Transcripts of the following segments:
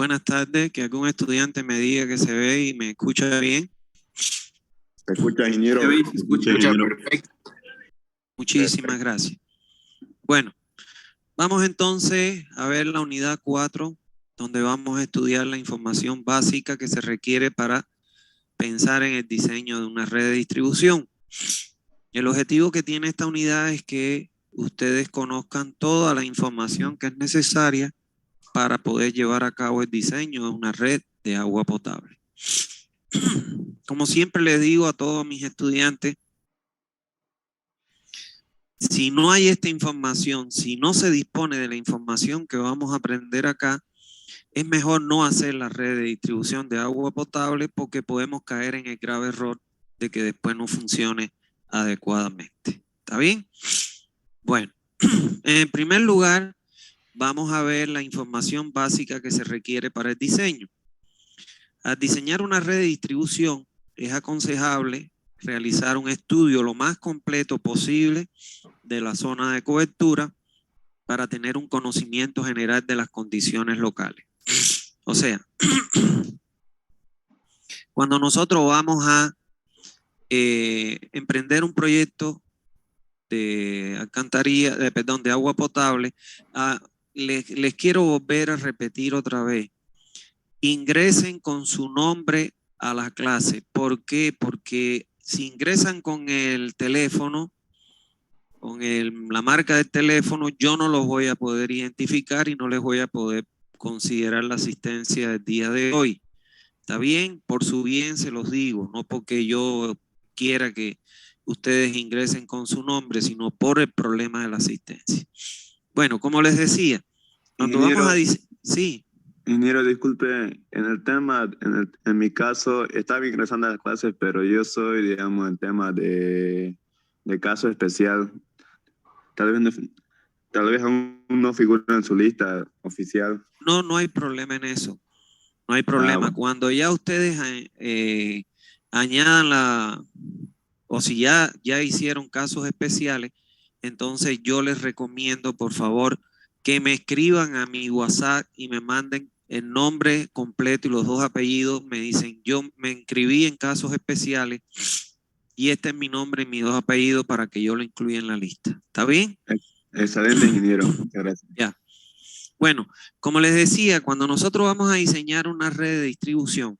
Buenas tardes, que algún estudiante me diga que se ve y me escucha bien. ¿Se escucha, ingeniero? Se escucha perfecto. Muchísimas gracias. Bueno, vamos entonces a ver la unidad 4, donde vamos a estudiar la información básica que se requiere para pensar en el diseño de una red de distribución. El objetivo que tiene esta unidad es que ustedes conozcan toda la información que es necesaria para poder llevar a cabo el diseño de una red de agua potable. Como siempre les digo a todos mis estudiantes, si no hay esta información, si no se dispone de la información que vamos a aprender acá, es mejor no hacer la red de distribución de agua potable porque podemos caer en el grave error de que después no funcione adecuadamente. ¿Está bien? Bueno, en primer lugar, vamos a ver la información básica que se requiere para el diseño. Al diseñar una red de distribución, es aconsejable realizar un estudio lo más completo posible de la zona de cobertura para tener un conocimiento general de las condiciones locales. O sea, cuando nosotros vamos a emprender un proyecto de alcantarilla, de agua potable, les quiero volver a repetir otra vez. Ingresen con su nombre a la clase. ¿Por qué? Porque si ingresan con el teléfono, con la marca del teléfono, yo no los voy a poder identificar y no les voy a poder considerar la asistencia del día de hoy. ¿Está bien? Por su bien se los digo, no porque yo quiera que ustedes ingresen con su nombre, sino por el problema de la asistencia. Bueno, como les decía, cuando Ingeniero, vamos a decir... Sí. Ingeniero, disculpe, en el tema, en mi caso, estaba ingresando a las clases, pero yo soy, digamos, en tema de caso especial. Tal vez aún no figura en su lista oficial. No, no hay problema en eso. No hay problema. Bueno. Cuando ya ustedes añadan o si ya hicieron casos especiales, entonces yo les recomiendo, por favor, que me escriban a mi WhatsApp y me manden el nombre completo y los 2 apellidos. Me dicen, yo me inscribí en casos especiales y este es mi nombre y mis 2 apellidos para que yo lo incluya en la lista. ¿Está bien? Excelente, ingeniero. Muchas gracias. Ya. Bueno, como les decía, cuando nosotros vamos a diseñar una red de distribución,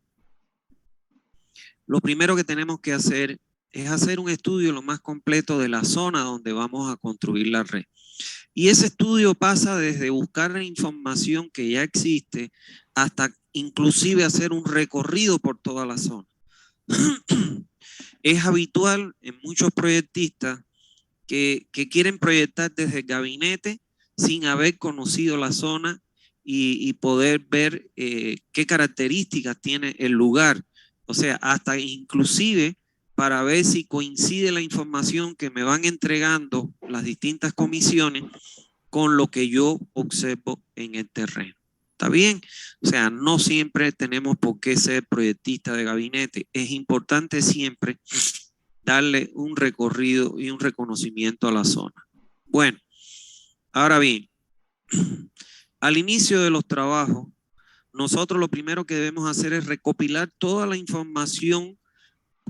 lo primero que tenemos que hacer es hacer un estudio lo más completo de la zona donde vamos a construir la red. Y ese estudio pasa desde buscar la información que ya existe hasta inclusive hacer un recorrido por toda la zona. Es habitual en muchos proyectistas que quieren proyectar desde el gabinete sin haber conocido la zona y poder ver qué características tiene el lugar. O sea, hasta inclusive para ver si coincide la información que me van entregando las distintas comisiones con lo que yo observo en el terreno. ¿Está bien? O sea, no siempre tenemos por qué ser proyectista de gabinete. Es importante siempre darle un recorrido y un reconocimiento a la zona. Bueno, ahora bien, al inicio de los trabajos, nosotros lo primero que debemos hacer es recopilar toda la información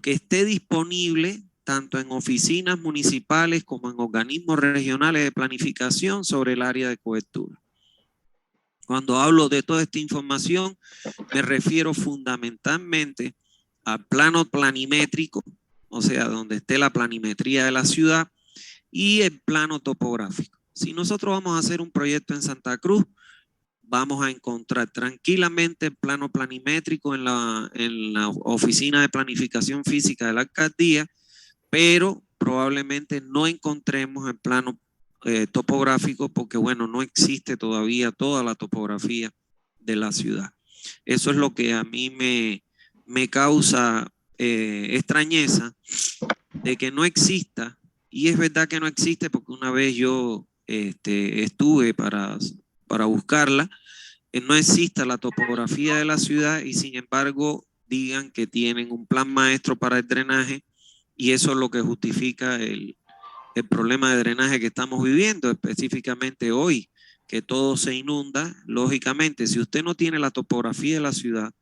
que esté disponible tanto en oficinas municipales como en organismos regionales de planificación sobre el área de cobertura. Cuando hablo de toda esta información, me refiero fundamentalmente al plano planimétrico, o sea, donde esté la planimetría de la ciudad, y el plano topográfico. Si nosotros vamos a hacer un proyecto en Santa Cruz, vamos a encontrar tranquilamente el plano planimétrico en la oficina de planificación física de la alcaldía, pero probablemente no encontremos el plano topográfico porque, bueno, no existe todavía toda la topografía de la ciudad. Eso es lo que a mí me causa extrañeza de que no exista, y es verdad que no existe porque una vez yo estuve para buscarla, no exista la topografía de la ciudad y sin embargo digan que tienen un plan maestro para el drenaje y eso es lo que justifica el problema de drenaje que estamos viviendo específicamente hoy, que todo se inunda. Lógicamente, si usted no tiene la topografía de la ciudad,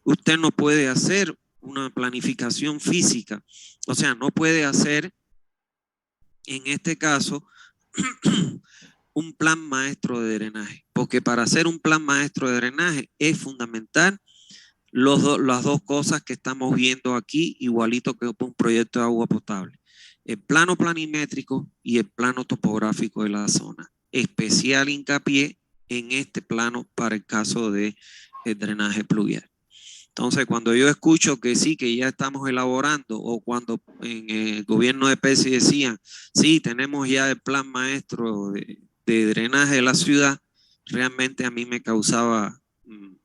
usted no puede hacer una planificación física. O sea, no puede hacer, en este caso, un plan maestro de drenaje. Porque para hacer un plan maestro de drenaje es fundamental las dos cosas que estamos viendo aquí, igualito que un proyecto de agua potable. El plano planimétrico y el plano topográfico de la zona. Especial hincapié en este plano para el caso de el drenaje pluvial. Entonces, cuando yo escucho que sí, que ya estamos elaborando, o cuando en el gobierno de Pepsi decían, sí, tenemos ya el plan maestro de drenaje de la ciudad, realmente a mí me causaba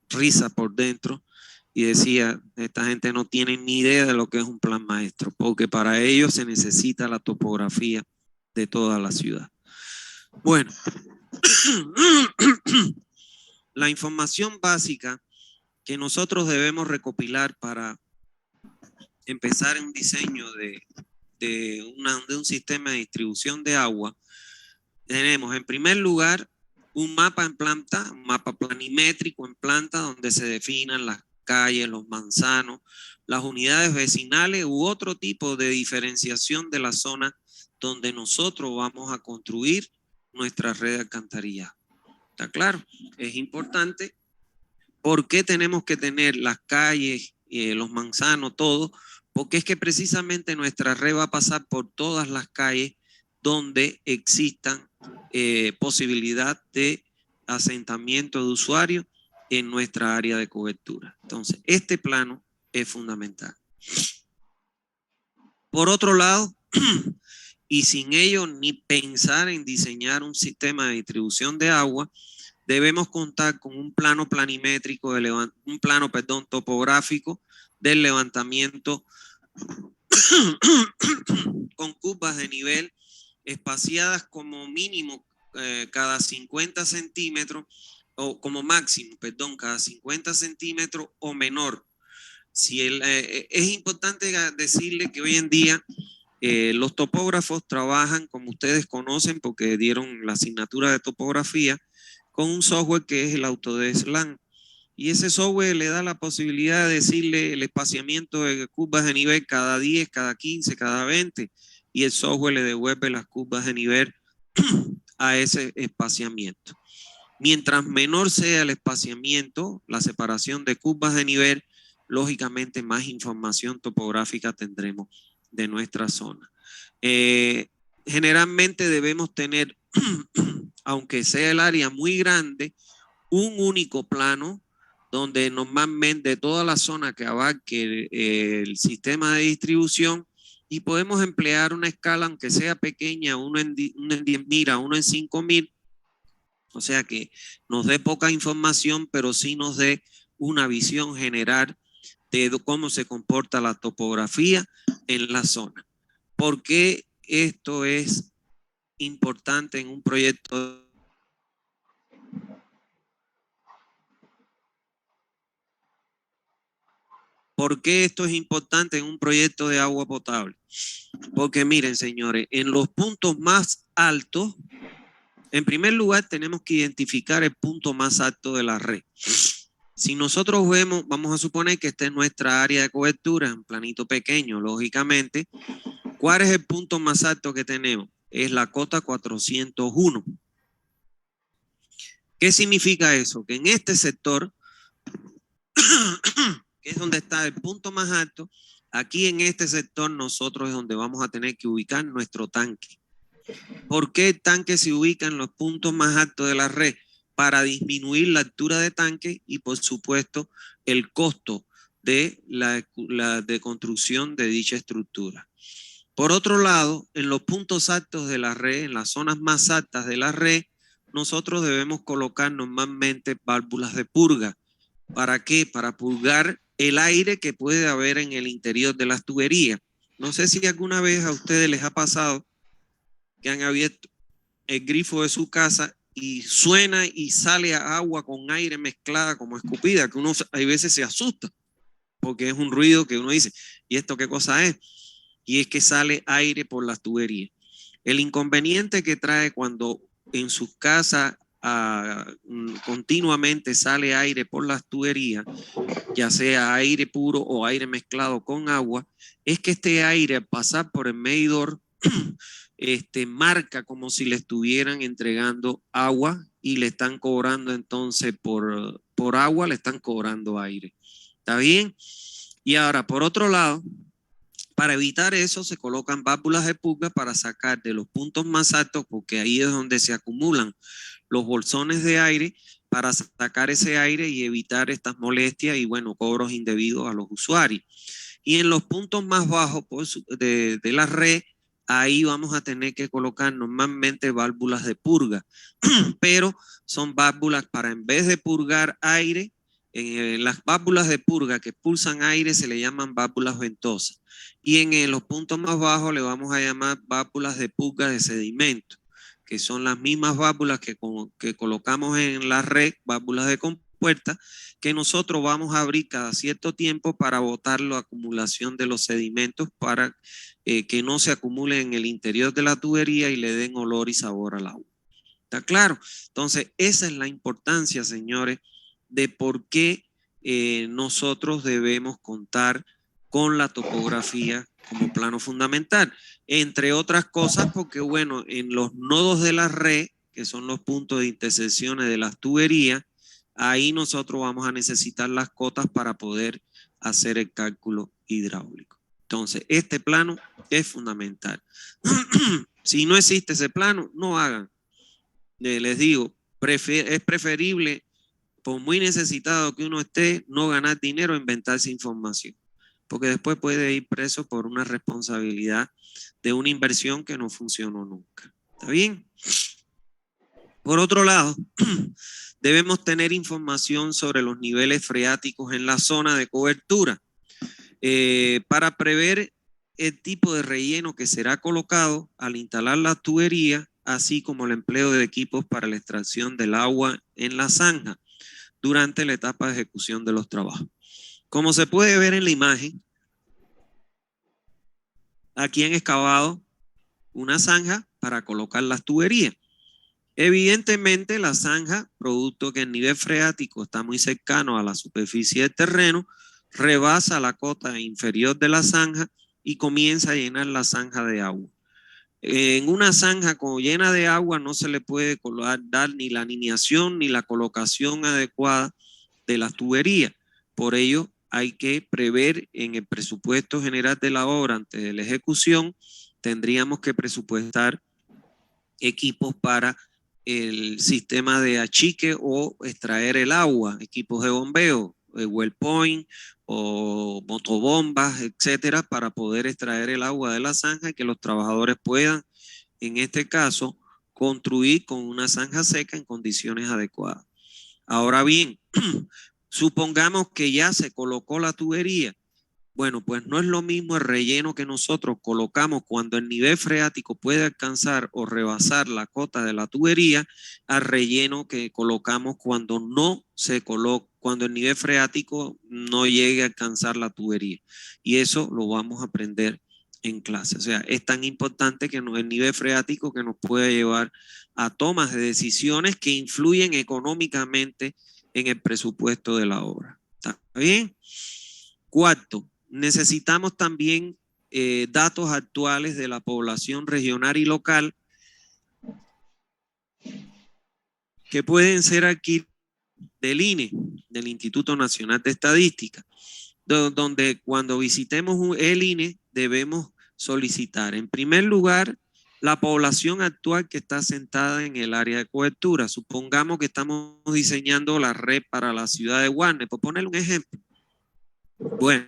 risa por dentro y decía, esta gente no tiene ni idea de lo que es un plan maestro, porque para ello se necesita la topografía de toda la ciudad. Bueno, la información básica que nosotros debemos recopilar para empezar un diseño de un sistema de distribución de agua, tenemos en primer lugar un mapa en planta, un mapa planimétrico en planta donde se definan las calles, los manzanos, las unidades vecinales u otro tipo de diferenciación de la zona donde nosotros vamos a construir nuestra red de alcantarillado. ¿Está claro? Es importante. ¿Por qué tenemos que tener las calles, los manzanos, todo? Porque es que precisamente nuestra red va a pasar por todas las calles donde existan posibilidad de asentamiento de usuarios en nuestra área de cobertura. Entonces, este plano es fundamental. Por otro lado, y sin ello ni pensar en diseñar un sistema de distribución de agua, debemos contar con un plano planimétrico, un plano, perdón, topográfico del levantamiento con curvas de nivel espaciadas como mínimo cada 50 centímetros, o como máximo, perdón, cada 50 centímetros o menor. Si es importante decirle que hoy en día los topógrafos trabajan, como ustedes conocen, porque dieron la asignatura de topografía, con un software que es el Autodesk LAN. Y ese software le da la posibilidad de decirle el espaciamiento de curvas de nivel cada 10, cada 15, cada 20. Y el software le devuelve las curvas de nivel a ese espaciamiento. Mientras menor sea el espaciamiento, la separación de curvas de nivel, lógicamente más información topográfica tendremos de nuestra zona. Generalmente debemos tener, aunque sea el área muy grande, un único plano donde normalmente toda la zona que abarque el sistema de distribución, y podemos emplear una escala, aunque sea pequeña, uno en 10.000, uno en 5.000, o sea que nos dé poca información, pero sí nos dé una visión general de cómo se comporta la topografía en la zona. ¿Por qué esto es importante en un proyecto? ¿Por qué esto es importante en un proyecto de agua potable? Porque miren, señores, en los puntos más altos, en primer lugar tenemos que identificar el punto más alto de la red. Si nosotros vemos, vamos a suponer que esta es nuestra área de cobertura, un planito pequeño, lógicamente. ¿Cuál es el punto más alto que tenemos? Es la cota 401. ¿Qué significa eso? Que en este sector, que es donde está el punto más alto, aquí en este sector nosotros es donde vamos a tener que ubicar nuestro tanque. ¿Por qué el tanque se ubica en los puntos más altos de la red? Para disminuir la altura de tanque y por supuesto el costo de la de construcción de dicha estructura. Por otro lado, en los puntos altos de la red, en las zonas más altas de la red, nosotros debemos colocar normalmente válvulas de purga. ¿Para qué? Para purgar el aire que puede haber en el interior de las tuberías. No sé si alguna vez a ustedes les ha pasado que han abierto el grifo de su casa y suena y sale agua con aire mezclada como escupida, que uno a veces se asusta porque es un ruido que uno dice, ¿y esto qué cosa es? Y es que sale aire por las tuberías. El inconveniente que trae cuando en sus casas continuamente sale aire por las tuberías, ya sea aire puro o aire mezclado con agua, es que este aire al pasar por el medidor marca como si le estuvieran entregando agua y le están cobrando entonces por agua, le están cobrando aire. ¿Está bien? Y ahora, por otro lado, para evitar eso se colocan válvulas de purga para sacar de los puntos más altos, porque ahí es donde se acumulan los bolsones de aire, para sacar ese aire y evitar estas molestias y, bueno, cobros indebidos a los usuarios. Y en los puntos más bajos de la red, ahí vamos a tener que colocar normalmente válvulas de purga, pero son válvulas para, en vez de purgar aire, las válvulas de purga que expulsan aire se le llaman válvulas ventosas. Y en los puntos más bajos le vamos a llamar válvulas de purga de sedimento, que son las mismas válvulas que colocamos en la red, válvulas de compuerta, que nosotros vamos a abrir cada cierto tiempo para botar la acumulación de los sedimentos para que no se acumule en el interior de la tubería y le den olor y sabor al agua. ¿Está claro? Entonces, esa es la importancia, señores, de por qué nosotros debemos contar con la topografía como plano fundamental. Entre otras cosas, porque, bueno, en los nodos de la red, que son los puntos de intersecciones de las tuberías, ahí nosotros vamos a necesitar las cotas para poder hacer el cálculo hidráulico. Entonces, este plano es fundamental. Si no existe ese plano, no hagan. Les digo, es preferible, por muy necesitado que uno esté, no ganar dinero, inventarse información, porque después puede ir preso por una responsabilidad de una inversión que no funcionó nunca. ¿Está bien? Por otro lado, debemos tener información sobre los niveles freáticos en la zona de cobertura para prever el tipo de relleno que será colocado al instalar la tubería, así como el empleo de equipos para la extracción del agua en la zanja durante la etapa de ejecución de los trabajos. Como se puede ver en la imagen, aquí han excavado una zanja para colocar las tuberías. Evidentemente la zanja, producto que el nivel freático está muy cercano a la superficie del terreno, rebasa la cota inferior de la zanja y comienza a llenar la zanja de agua. En una zanja como llena de agua no se le puede dar ni la alineación ni la colocación adecuada de las tuberías. Por ello hay que prever en el presupuesto general de la obra antes de la ejecución, tendríamos que presupuestar equipos para el sistema de achique o extraer el agua, equipos de bombeo, well point o motobombas, etcétera, para poder extraer el agua de la zanja y que los trabajadores puedan, en este caso, construir con una zanja seca en condiciones adecuadas. Ahora bien, supongamos que ya se colocó la tubería. Bueno, pues no es lo mismo el relleno que nosotros colocamos cuando el nivel freático puede alcanzar o rebasar la cota de la tubería al relleno que colocamos cuando no se coloca, cuando el nivel freático no llegue a alcanzar la tubería. Y eso lo vamos a aprender en clase. O sea, es tan importante que el nivel freático que nos puede llevar a tomas de decisiones que influyen económicamente en el presupuesto de la obra. ¿Está bien? Cuarto, necesitamos también datos actuales de la población regional y local que pueden ser aquí del INE, del Instituto Nacional de Estadística, donde cuando visitemos el INE debemos solicitar, en primer lugar, la población actual que está asentada en el área de cobertura. Supongamos que estamos diseñando la red para la ciudad de Guarne, por poner un ejemplo. Bueno,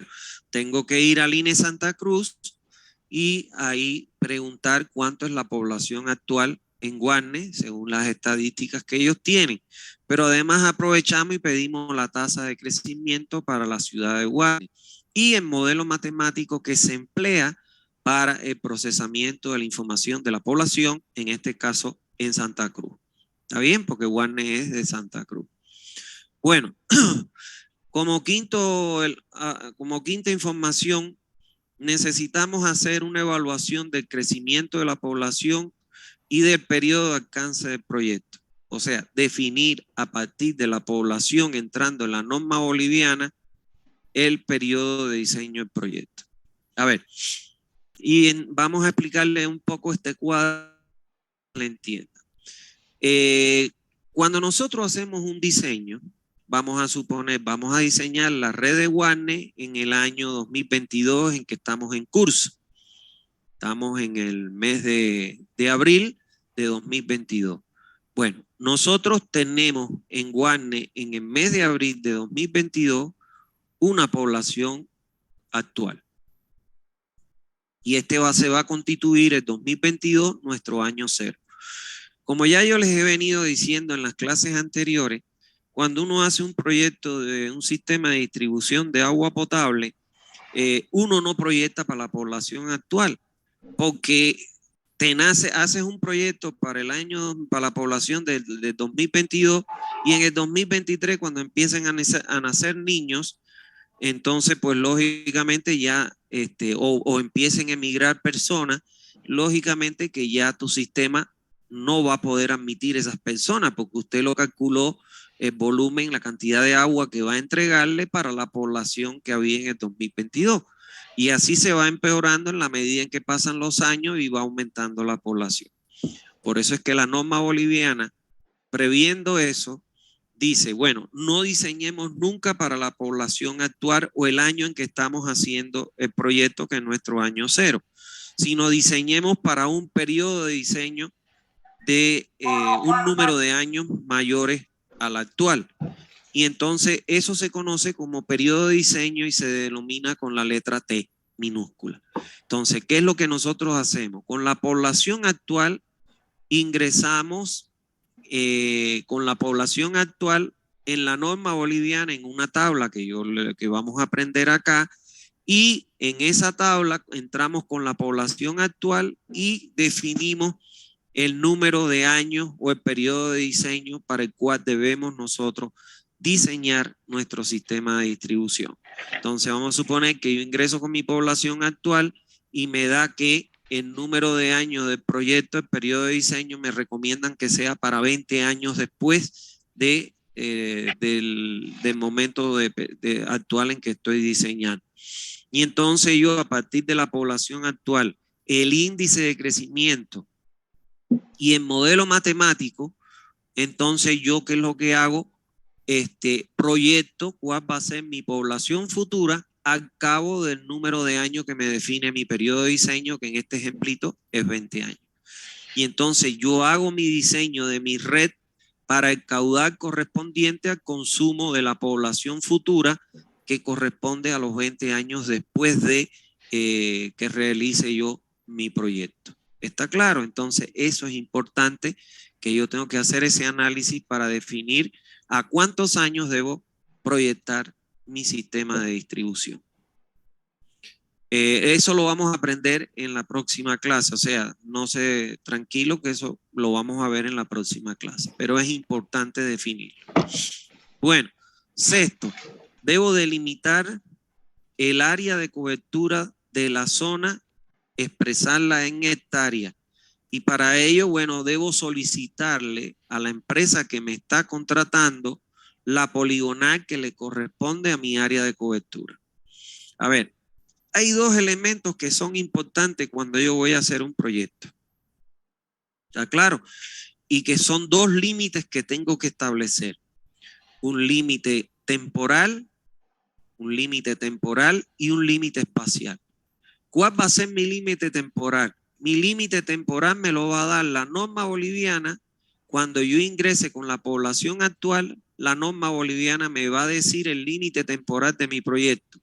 tengo que ir al INE Santa Cruz y ahí preguntar cuánto es la población actual en Guarne, según las estadísticas que ellos tienen. Pero además aprovechamos y pedimos la tasa de crecimiento para la ciudad de Guarne y el modelo matemático que se emplea para el procesamiento de la información de la población, en este caso en Santa Cruz. ¿Está bien? Porque Guarne es de Santa Cruz. Bueno, como quinta información, necesitamos hacer una evaluación del crecimiento de la población y del periodo de alcance del proyecto. O sea, definir a partir de la población entrando en la norma boliviana el periodo de diseño del proyecto. A ver, vamos a explicarle un poco este cuadro para que le entienda. Cuando nosotros hacemos un diseño, vamos a suponer, vamos a diseñar la red de Warner en el año 2022 en que estamos en curso. Estamos en el mes de abril de 2022. Bueno, nosotros tenemos en Warner en el mes de abril de 2022 una población actual. Y se va a constituir el 2022 nuestro año cero. Como ya yo les he venido diciendo en las clases anteriores, cuando uno hace un proyecto de un sistema de distribución de agua potable, uno no proyecta para la población actual, porque haces un proyecto para la población del 2022 y en el 2023 cuando empiecen a nacer niños, entonces pues lógicamente ya o empiecen a emigrar personas, lógicamente que ya tu sistema no va a poder admitir esas personas porque usted lo calculó el volumen, la cantidad de agua que va a entregarle para la población que había en el 2022. Y así se va empeorando en la medida en que pasan los años y va aumentando la población. Por eso es que la norma boliviana, previendo eso, dice, bueno, no diseñemos nunca para la población actual o el año en que estamos haciendo el proyecto, que es nuestro año cero, sino diseñemos para un periodo de diseño de un número de años mayores al actual. Y entonces eso se conoce como periodo de diseño y se denomina con la letra T minúscula. Entonces, ¿qué es lo que nosotros hacemos? Con la población actual ingresamos con la población actual en la norma boliviana en una tabla que vamos a aprender acá, y en esa tabla entramos con la población actual y definimos el número de años o el periodo de diseño para el cual debemos nosotros diseñar nuestro sistema de distribución. Entonces vamos a suponer que yo ingreso con mi población actual y me da que el número de años del proyecto, el periodo de diseño, me recomiendan que sea para 20 años después del momento actual en que estoy diseñando. Y entonces yo a partir de la población actual, el índice de crecimiento y el modelo matemático, entonces yo qué es lo que hago, proyecto cuál va a ser mi población futura al cabo del número de años que me define mi periodo de diseño, que en este ejemplito es 20 años. Y entonces yo hago mi diseño de mi red para el caudal correspondiente al consumo de la población futura que corresponde a los 20 años después de que realice yo mi proyecto. ¿Está claro? Entonces eso es importante, que yo tengo que hacer ese análisis para definir a cuántos años debo proyectar mi sistema de distribución. Eso lo vamos a aprender en la próxima clase, o sea, no se tranquilo que eso lo vamos a ver en la próxima clase, pero es importante definirlo. Bueno, sexto, debo delimitar el área de cobertura de la zona, expresarla en hectáreas, y para ello, bueno, debo solicitarle a la empresa que me está contratando la poligonal que le corresponde a mi área de cobertura. A ver, hay dos elementos que son importantes cuando yo voy a hacer un proyecto. ¿Está claro? Y que son dos límites que tengo que establecer. Un límite temporal y un límite espacial. ¿Cuál va a ser mi límite temporal? Mi límite temporal me lo va a dar la norma boliviana. Cuando yo ingrese con la población actual, la norma boliviana me va a decir el límite temporal de mi proyecto.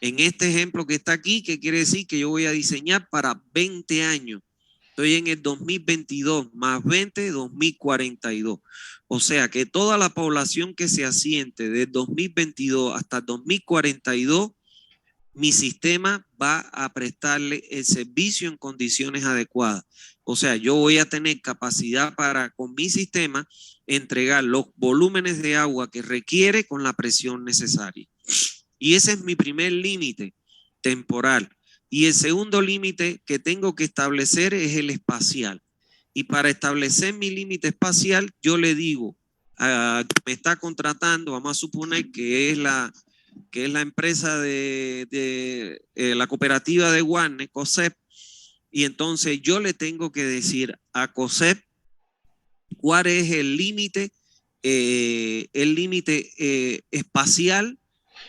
En este ejemplo que está aquí, ¿qué quiere decir? Que yo voy a diseñar para 20 años. Estoy en el 2022, más 20, 2042. O sea que toda la población que se asiente de 2022 hasta 2042, mi sistema va a prestarle el servicio en condiciones adecuadas. O sea, yo voy a tener capacidad para, con mi sistema, entregar los volúmenes de agua que requiere con la presión necesaria. Y ese es mi primer límite temporal. Y el segundo límite que tengo que establecer es el espacial. Y para establecer mi límite espacial, yo le digo, me está contratando, vamos a suponer que es la empresa de la cooperativa de Warner, COSEP, y entonces yo le tengo que decir a COSEP cuál es el límite espacial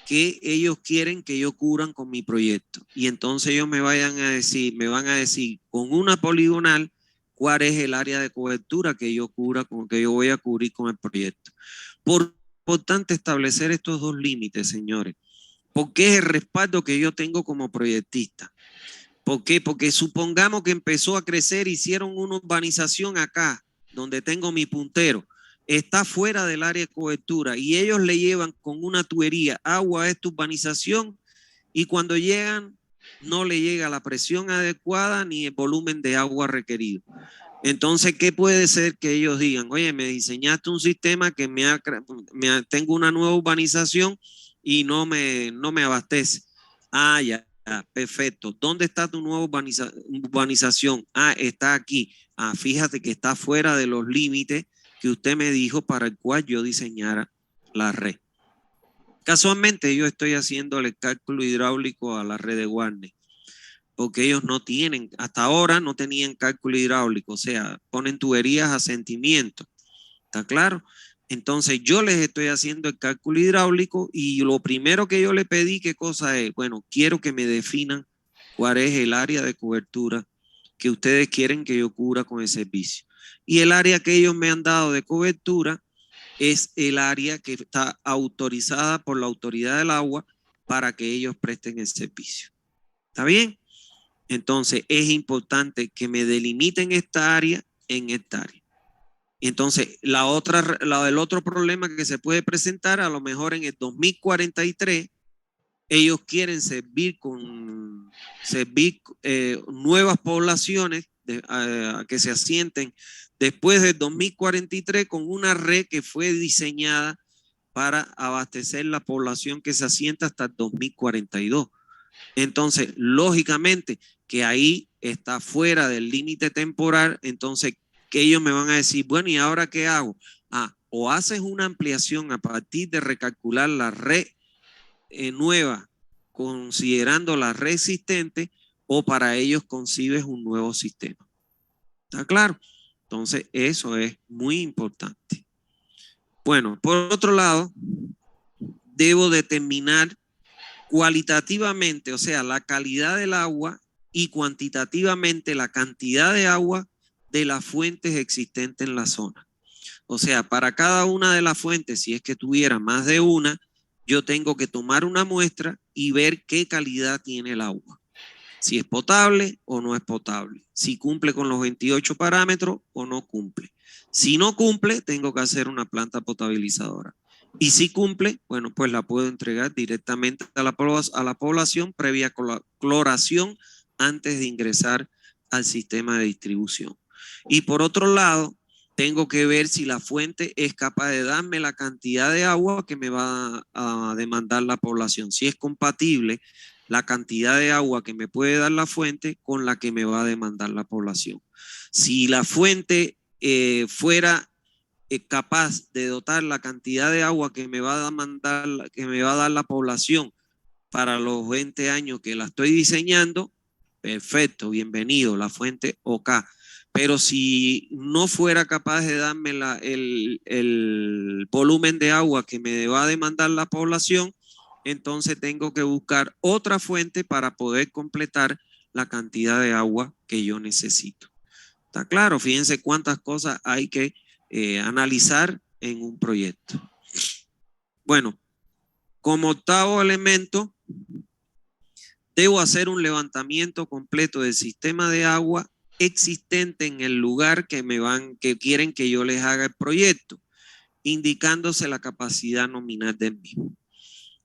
que ellos quieren que yo cubran con mi proyecto. Y entonces ellos me van a decir con una poligonal cuál es el área de cobertura que yo voy a cubrir con el proyecto. Por importante establecer estos dos límites, señores, porque es el respaldo que yo tengo como proyectista. ¿Por qué? Porque supongamos que empezó a crecer, hicieron una urbanización acá, donde tengo mi puntero, está fuera del área de cobertura y ellos le llevan con una tubería agua a esta urbanización y cuando llegan no le llega la presión adecuada ni el volumen de agua requerido. Entonces, ¿qué puede ser que ellos digan? Oye, me diseñaste un sistema que tengo una nueva urbanización y no me abastece. Ah, ya, perfecto. ¿Dónde está tu nueva urbanización? Ah, está aquí. Ah, fíjate que está fuera de los límites que usted me dijo para el cual yo diseñara la red. Casualmente yo estoy haciendo el cálculo hidráulico a la red de Warner, porque ellos no tienen, hasta ahora no tenían cálculo hidráulico, o sea, ponen tuberías a sentimiento, ¿está claro? Entonces yo les estoy haciendo el cálculo hidráulico y lo primero que yo le pedí, ¿qué cosa es? Bueno, quiero que me definan cuál es el área de cobertura que ustedes quieren que yo cubra con el servicio. Y el área que ellos me han dado de cobertura es el área que está autorizada por la autoridad del agua para que ellos presten el servicio. ¿Está bien? Entonces es importante que me delimiten esta área en esta área. Entonces, el otro problema que se puede presentar, a lo mejor en el 2043, ellos quieren servir nuevas poblaciones que se asienten después del 2043 con una red que fue diseñada para abastecer la población que se asienta hasta el 2042. Entonces, lógicamente, que ahí está fuera del límite temporal, entonces, que ellos me van a decir, bueno, ¿y ahora qué hago? Ah, o haces una ampliación a partir de recalcular la red nueva, considerando la red existente, o para ellos concibes un nuevo sistema. ¿Está claro? Entonces, eso es muy importante. Bueno, por otro lado, debo determinar cualitativamente, o sea, la calidad del agua y cuantitativamente la cantidad de agua de las fuentes existentes en la zona. O sea, para cada una de las fuentes, si es que tuviera más de una, yo tengo que tomar una muestra y ver qué calidad tiene el agua. Si es potable o no es potable. Si cumple con los 28 parámetros o no cumple. Si no cumple, tengo que hacer una planta potabilizadora. Y si cumple, bueno, pues la puedo entregar directamente a la población previa cloración antes de ingresar al sistema de distribución. Y por otro lado, tengo que ver si la fuente es capaz de darme la cantidad de agua que me va a demandar la población. Si es compatible la cantidad de agua que me puede dar la fuente con la que me va a demandar la población. Si la fuente fuera capaz de dotar la cantidad de agua que me va a dar la población para los 20 años que la estoy diseñando, perfecto, bienvenido, la fuente OK. Pero si no fuera capaz de darme el volumen de agua que me va a demandar la población, entonces tengo que buscar otra fuente para poder completar la cantidad de agua que yo necesito. ¿Está claro? Fíjense cuántas cosas hay que analizar en un proyecto. Bueno, como octavo elemento, debo hacer un levantamiento completo del sistema de agua existente en el lugar que quieren que yo les haga el proyecto, indicándose la capacidad nominal del mismo.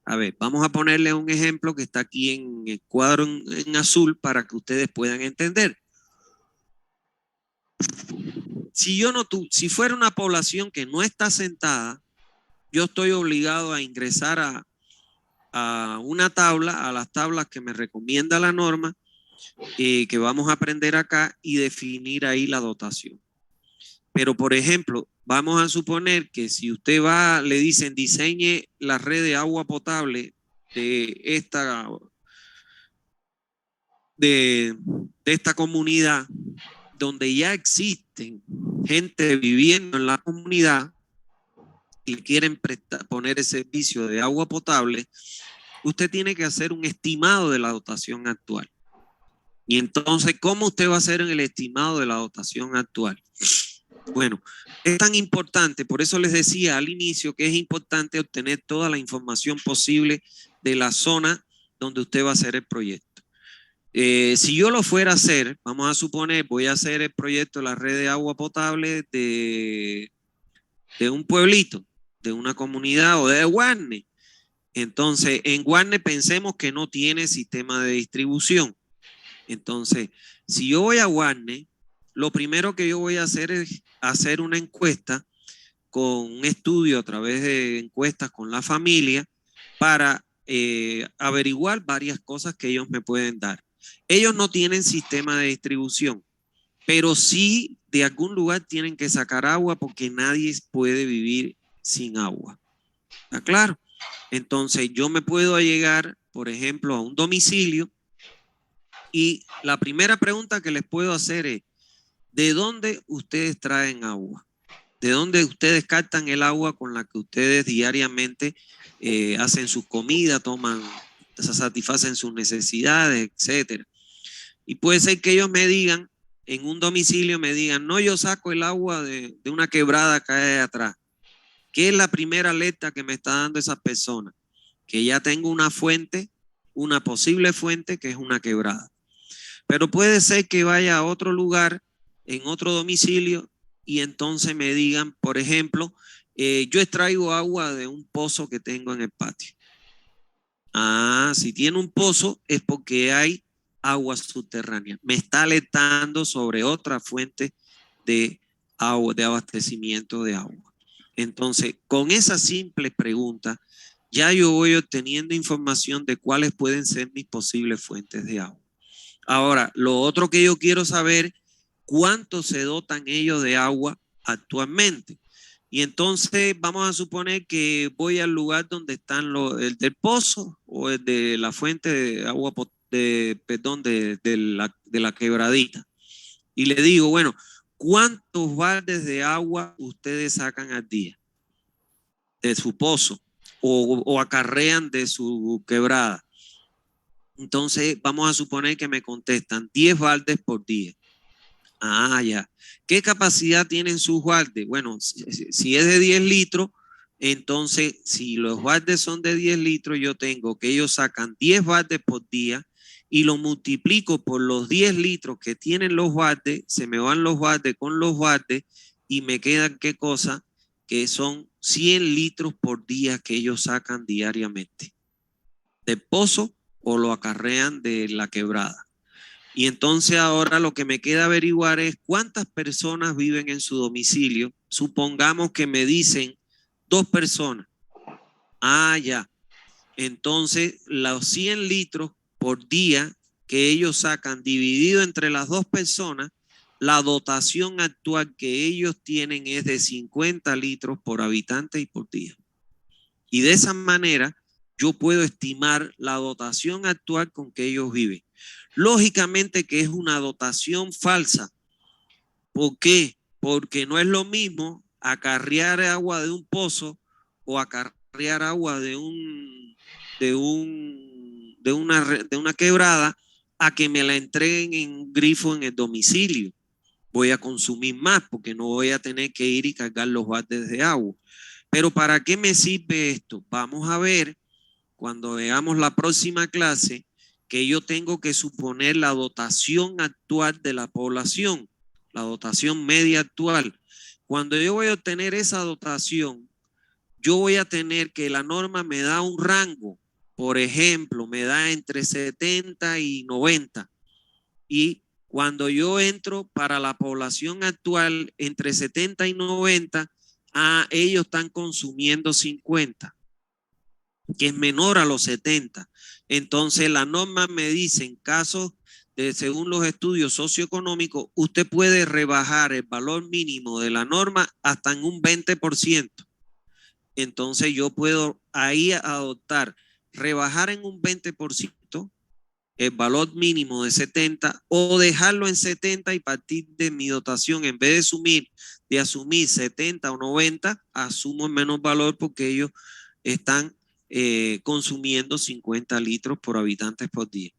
A ver, vamos a ponerle un ejemplo que está aquí en el cuadro en azul para que ustedes puedan entender. Si fuera una población que no está asentada, yo estoy obligado a ingresar a una tabla, a las tablas que me recomienda la norma, que vamos a aprender acá y definir ahí la dotación. Pero, por ejemplo, vamos a suponer que si usted va, le dicen diseñe la red de agua potable de esta comunidad, donde ya existen gente viviendo en la comunidad y quieren poner el servicio de agua potable, usted tiene que hacer un estimado de la dotación actual. Y entonces, ¿cómo usted va a hacer el estimado de la dotación actual? Bueno, es tan importante, por eso les decía al inicio que es importante obtener toda la información posible de la zona donde usted va a hacer el proyecto. Si yo lo fuera a hacer, vamos a suponer, voy a hacer el proyecto de la red de agua potable de un pueblito, de una comunidad o de Guarne. Entonces, en Guarne pensemos que no tiene sistema de distribución. Entonces, si yo voy a Guarne, lo primero que yo voy a hacer es hacer una encuesta con un estudio a través de encuestas con la familia para averiguar varias cosas que ellos me pueden dar. Ellos no tienen sistema de distribución, pero sí de algún lugar tienen que sacar agua porque nadie puede vivir sin agua. ¿Está claro? Entonces yo me puedo llegar, por ejemplo, a un domicilio y la primera pregunta que les puedo hacer es, ¿de dónde ustedes traen agua? ¿De dónde ustedes captan el agua con la que ustedes diariamente hacen sus comidas, satisfacen sus necesidades, etcétera? Y puede ser que ellos me digan, en un domicilio me digan, no, yo saco el agua de una quebrada que hay atrás. ¿Qué es la primera alerta que me está dando esa persona? Que ya tengo una fuente, una posible fuente que es una quebrada. Pero puede ser que vaya a otro lugar, en otro domicilio, y entonces me digan, por ejemplo, yo extraigo agua de un pozo que tengo en el patio. Ah, si tiene un pozo es porque hay agua subterránea. Me está alertando sobre otra fuente de agua, de abastecimiento de agua. Entonces, con esa simple pregunta, ya yo voy obteniendo información de cuáles pueden ser mis posibles fuentes de agua. Ahora, lo otro que yo quiero saber, ¿cuánto se dotan ellos de agua actualmente? Y entonces vamos a suponer que voy al lugar donde están el del pozo o el de la fuente de agua, de la quebradita. Y le digo, bueno, ¿cuántos baldes de agua ustedes sacan al día de su pozo o acarrean de su quebrada? Entonces vamos a suponer que me contestan 10 baldes por día. Ah, ya. ¿Qué capacidad tienen sus baldes? Bueno, si es de 10 litros, entonces si los baldes son de 10 litros, yo tengo que ellos sacan 10 baldes por día y lo multiplico por los 10 litros que tienen los baldes, se me van los baldes con los baldes y me quedan, ¿qué cosa? Que son 100 litros por día que ellos sacan diariamente del pozo o lo acarrean de la quebrada. Y entonces ahora lo que me queda averiguar es cuántas personas viven en su domicilio. Supongamos que me dicen 2 personas. Ah, ya. Entonces los 100 litros por día que ellos sacan dividido entre las 2 personas, la dotación actual que ellos tienen es de 50 litros por habitante y por día. Y de esa manera yo puedo estimar la dotación actual con que ellos viven. Lógicamente que es una dotación falsa. ¿Por qué? Porque no es lo mismo acarrear agua de un pozo o acarrear agua de una quebrada a que me la entreguen en un grifo en el domicilio. Voy a consumir más porque no voy a tener que ir y cargar los baldes de agua. Pero ¿para qué me sirve esto? Vamos a ver cuando veamos la próxima clase que yo tengo que suponer la dotación actual de la población, la dotación media actual. Cuando yo voy a obtener esa dotación, yo voy a tener que la norma me da un rango, por ejemplo, me da entre 70 y 90. Y cuando yo entro para la población actual entre 70 y 90, ellos están consumiendo 50, que es menor a los 70. Entonces la norma me dice en caso según los estudios socioeconómicos, usted puede rebajar el valor mínimo de la norma hasta en un 20%. Entonces yo puedo ahí adoptar, rebajar en un 20% el valor mínimo de 70 o dejarlo en 70 y partir de mi dotación, en vez de asumir 70 o 90, asumo el menos valor porque ellos están consumiendo 50 litros por habitantes por día.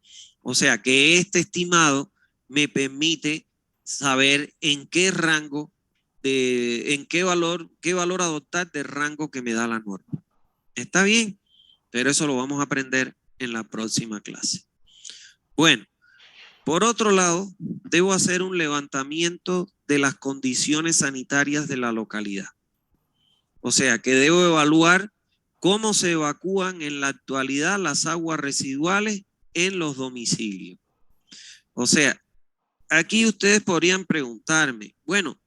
O sea que este estimado me permite saber en qué rango, en qué valor adoptar del rango que me da la norma. ¿Está bien? Pero eso lo vamos a aprender en la próxima clase. Bueno, por otro lado, debo hacer un levantamiento de las condiciones sanitarias de la localidad. O sea, que debo evaluar cómo se evacúan en la actualidad las aguas residuales en los domicilios. O sea, aquí ustedes podrían preguntarme, bueno,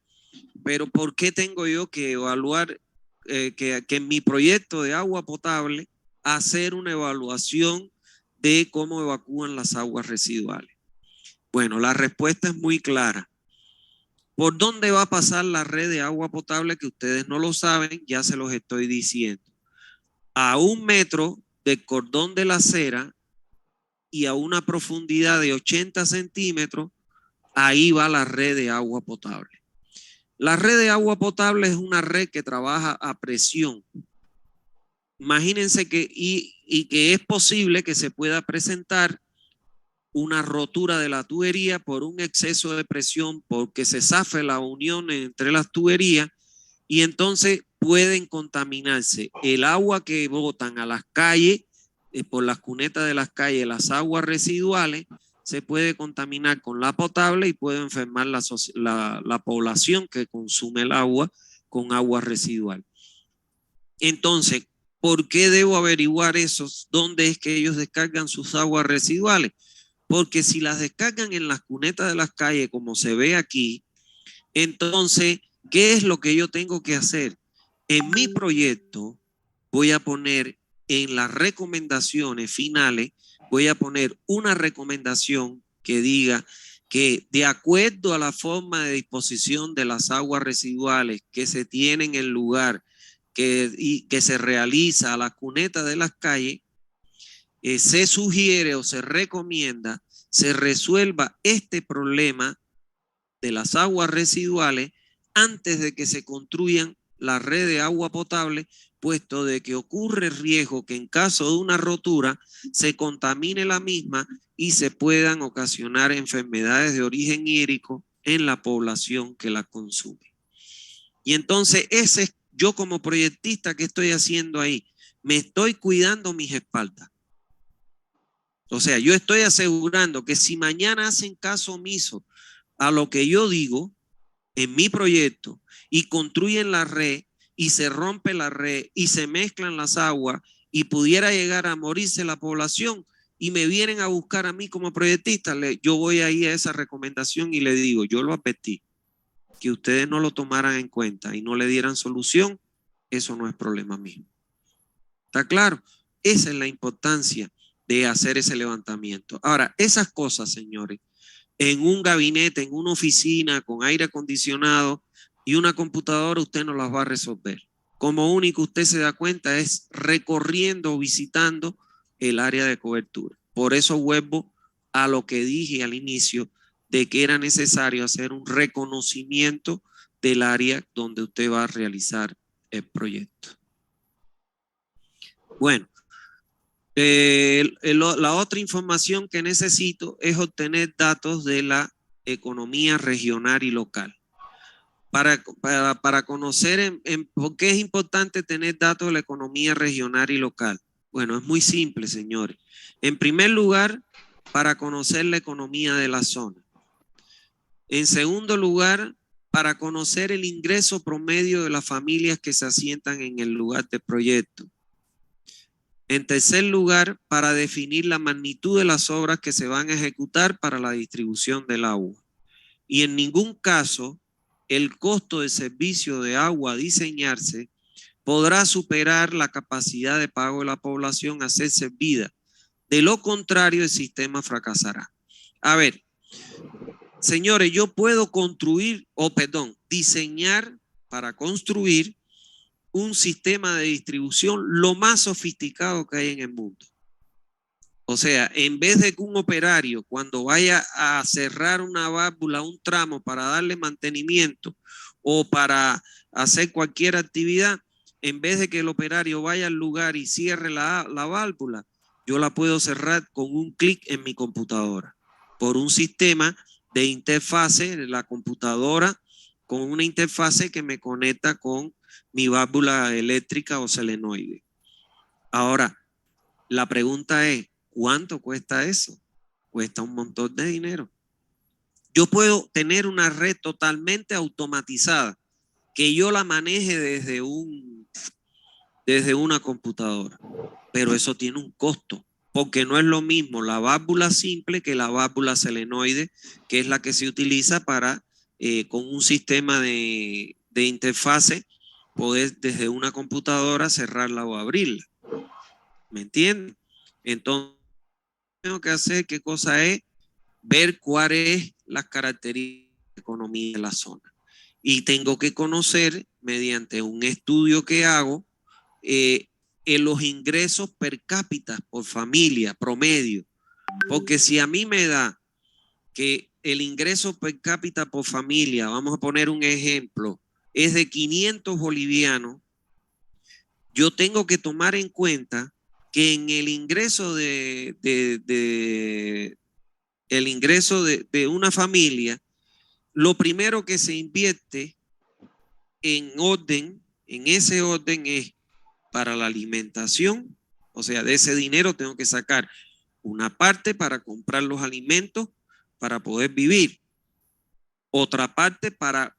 pero ¿por qué tengo yo que evaluar que en mi proyecto de agua potable hacer una evaluación de cómo evacúan las aguas residuales? Bueno, la respuesta es muy clara. ¿Por dónde va a pasar la red de agua potable? Que ustedes no lo saben, ya se los estoy diciendo. A 1 metro del cordón de la acera y a una profundidad de 80 centímetros, ahí va la red de agua potable. La red de agua potable es una red que trabaja a presión. Imagínense que, y que es posible que se pueda presentar una rotura de la tubería por un exceso de presión, porque se zafe la unión entre las tuberías y entonces pueden contaminarse el agua que botan a las calles, por las cunetas de las calles, las aguas residuales, se puede contaminar con la potable y puede enfermar la población que consume el agua con agua residual. Entonces, ¿por qué debo averiguar esos? ¿Dónde es que ellos descargan sus aguas residuales? Porque si las descargan en las cunetas de las calles, como se ve aquí, entonces, ¿qué es lo que yo tengo que hacer? En mi proyecto voy a poner en las recomendaciones finales, voy a poner una recomendación que diga que de acuerdo a la forma de disposición de las aguas residuales que se tiene en el lugar y que se realiza a las cunetas de las calles, se sugiere o se recomienda se resuelva este problema de las aguas residuales antes de que se construyan la red de agua potable, puesto de que ocurre riesgo que en caso de una rotura se contamine la misma y se puedan ocasionar enfermedades de origen hídrico en la población que la consume. Y entonces ese es yo como proyectista, ¿qué estoy haciendo ahí? Me estoy cuidando mis espaldas. O sea, yo estoy asegurando que si mañana hacen caso omiso a lo que yo digo en mi proyecto y construyen la red y se rompe la red y se mezclan las aguas y pudiera llegar a morirse la población y me vienen a buscar a mí como proyectista, yo voy ahí a esa recomendación y le digo, yo lo advertí, que ustedes no lo tomaran en cuenta y no le dieran solución, eso no es problema mío. ¿Está claro? Esa es la importancia de hacer ese levantamiento. Ahora, esas cosas, señores, en un gabinete, en una oficina con aire acondicionado y una computadora, usted no las va a resolver. Como único usted se da cuenta es recorriendo o visitando el área de cobertura. Por eso vuelvo a lo que dije al inicio de que era necesario hacer un reconocimiento del área donde usted va a realizar el proyecto. Bueno, la otra información que necesito es obtener datos de la economía regional y local. Para conocer por qué es importante tener datos de la economía regional y local. Bueno, es muy simple, señores. En primer lugar, para conocer la economía de la zona. En segundo lugar, para conocer el ingreso promedio de las familias que se asientan en el lugar de proyecto. En tercer lugar, para definir la magnitud de las obras que se van a ejecutar para la distribución del agua. Y en ningún caso, el costo de servicio de agua a diseñarse podrá superar la capacidad de pago de la población a ser servida. De lo contrario, el sistema fracasará. A ver, señores, yo puedo diseñar para construir un sistema de distribución lo más sofisticado que hay en el mundo. O sea, en vez de que un operario, cuando vaya a cerrar una válvula, un tramo para darle mantenimiento o para hacer cualquier actividad, en vez de que el operario vaya al lugar y cierre la válvula, yo la puedo cerrar con un clic en mi computadora, por un sistema de interfase de la computadora, con una interfase que me conecta con mi válvula eléctrica o solenoide. Ahora, la pregunta es, ¿cuánto cuesta eso? Cuesta un montón de dinero. Yo puedo tener una red totalmente automatizada, que yo la maneje desde una computadora, pero eso tiene un costo, porque no es lo mismo la válvula simple que la válvula solenoide, que es la que se utiliza para, con un sistema de interfase, poder desde una computadora cerrarla o abrirla. ¿Me entienden? Entonces, tengo que hacer, ¿qué cosa es? Ver cuáles las características de la economía de la zona. Y tengo que conocer, mediante un estudio que hago, en los ingresos per cápita por familia, promedio. Porque si a mí me da que el ingreso per cápita por familia, vamos a poner un ejemplo, es de 500 bolivianos, yo tengo que tomar en cuenta que en el ingreso de una familia, lo primero que se invierte en ese orden es para la alimentación. O sea, de ese dinero tengo que sacar una parte para comprar los alimentos para poder vivir, otra parte para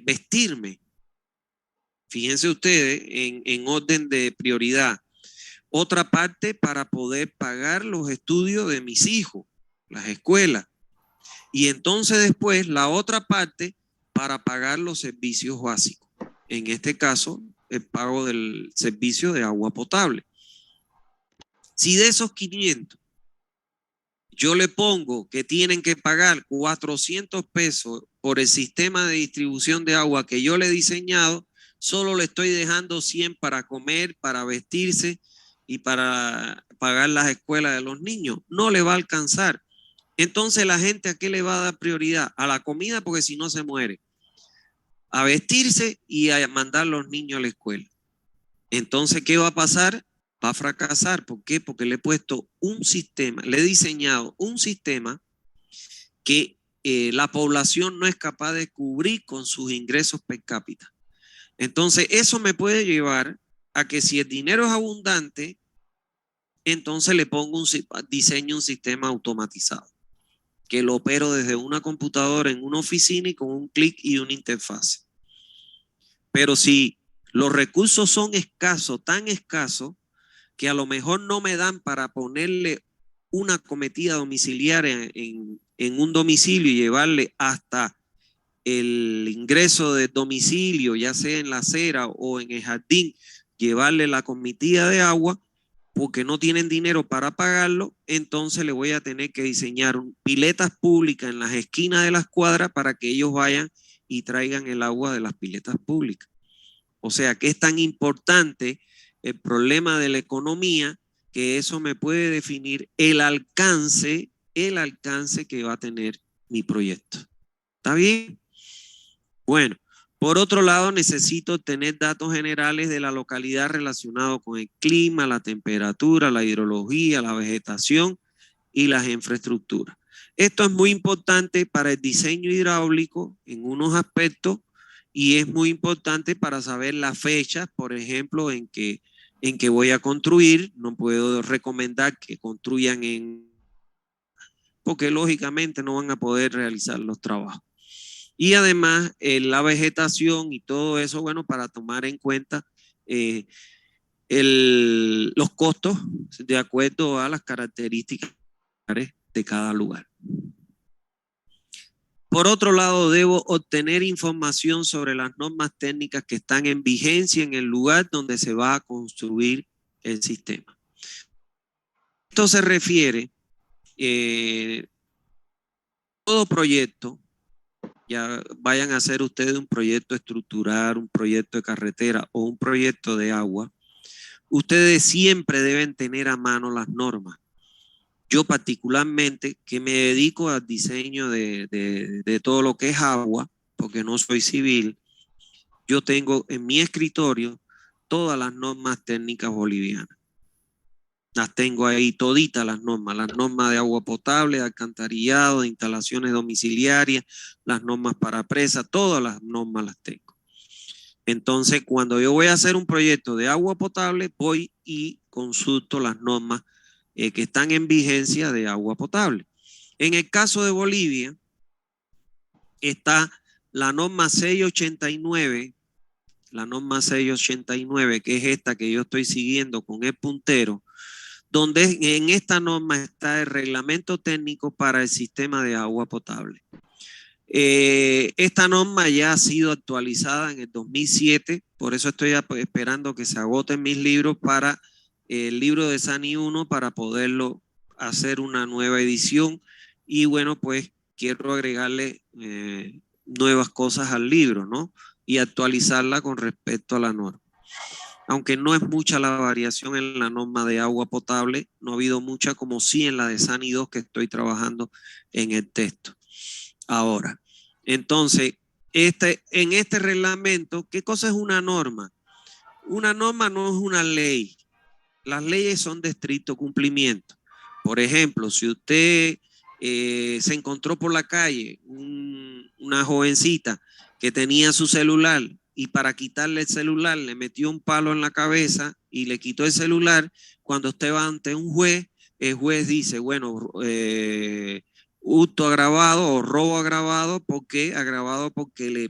vestirme. Fíjense ustedes en orden de prioridad. Otra parte para poder pagar los estudios de mis hijos, las escuelas. Y entonces después la otra parte para pagar los servicios básicos. En este caso, el pago del servicio de agua potable. Si de esos 500 yo le pongo que tienen que pagar 400 pesos por el sistema de distribución de agua que yo le he diseñado, solo le estoy dejando 100 para comer, para vestirse y para pagar las escuelas de los niños. No le va a alcanzar. Entonces la gente, ¿a qué le va a dar prioridad? A la comida, porque si no se muere. A vestirse y a mandar a los niños a la escuela. Entonces, ¿qué va a pasar? Va a fracasar. ¿Por qué? Porque le he puesto un sistema, le he diseñado un sistema que la población no es capaz de cubrir con sus ingresos per cápita. Entonces, eso me puede llevar a que si el dinero es abundante, entonces le pongo diseño un sistema automatizado, que lo opero desde una computadora en una oficina y con un clic y una interfase. Pero si los recursos son escasos, tan escasos, que a lo mejor no me dan para ponerle una cometida domiciliaria en un domicilio y llevarle hasta el ingreso de domicilio, ya sea en la acera o en el jardín, llevarle la cometida de agua, porque no tienen dinero para pagarlo, entonces le voy a tener que diseñar piletas públicas en las esquinas de las cuadras para que ellos vayan y traigan el agua de las piletas públicas. O sea, que es tan importante el problema de la economía que eso me puede definir el alcance que va a tener mi proyecto. ¿Está bien? Bueno, por otro lado, necesito tener datos generales de la localidad relacionados con el clima, la temperatura, la hidrología, la vegetación y las infraestructuras. Esto es muy importante para el diseño hidráulico en unos aspectos y es muy importante para saber las fechas, por ejemplo, en que voy a construir. No puedo recomendar que construyan porque lógicamente no van a poder realizar los trabajos. Y además la vegetación y todo eso, bueno, para tomar en cuenta los costos de acuerdo a las características de cada lugar. Por otro lado, debo obtener información sobre las normas técnicas que están en vigencia en el lugar donde se va a construir el sistema. Esto se refiere todo proyecto, ya vayan a hacer ustedes un proyecto estructural, un proyecto de carretera o un proyecto de agua, ustedes siempre deben tener a mano las normas. Yo particularmente, que me dedico al diseño de todo lo que es agua, porque no soy civil, yo tengo en mi escritorio todas las normas técnicas bolivianas. Las tengo ahí toditas las normas de agua potable, de alcantarillado, de instalaciones domiciliarias, las normas para presas, todas las normas las tengo. Entonces, cuando yo voy a hacer un proyecto de agua potable, voy y consulto las normas que están en vigencia de agua potable. En el caso de Bolivia, está la norma 689, que es esta que yo estoy siguiendo con el puntero, donde en esta norma está el reglamento técnico para el sistema de agua potable. Esta norma ya ha sido actualizada en el 2007, por eso estoy esperando que se agoten mis libros para el libro de SANI 1 para poderlo hacer una nueva edición y bueno, pues quiero agregarle nuevas cosas al libro, ¿no? Y actualizarla con respecto a la norma. Aunque no es mucha la variación en la norma de agua potable, no ha habido mucha como sí en la de SANI 2 que estoy trabajando en el texto. Ahora, entonces, en este reglamento, ¿qué cosa es una norma? Una norma no es una ley. Las leyes son de estricto cumplimiento. Por ejemplo, si usted se encontró por la calle una jovencita que tenía su celular y para quitarle el celular le metió un palo en la cabeza y le quitó el celular, cuando usted va ante un juez, el juez dice, bueno, hurto agravado o robo agravado, ¿por qué? Agravado porque le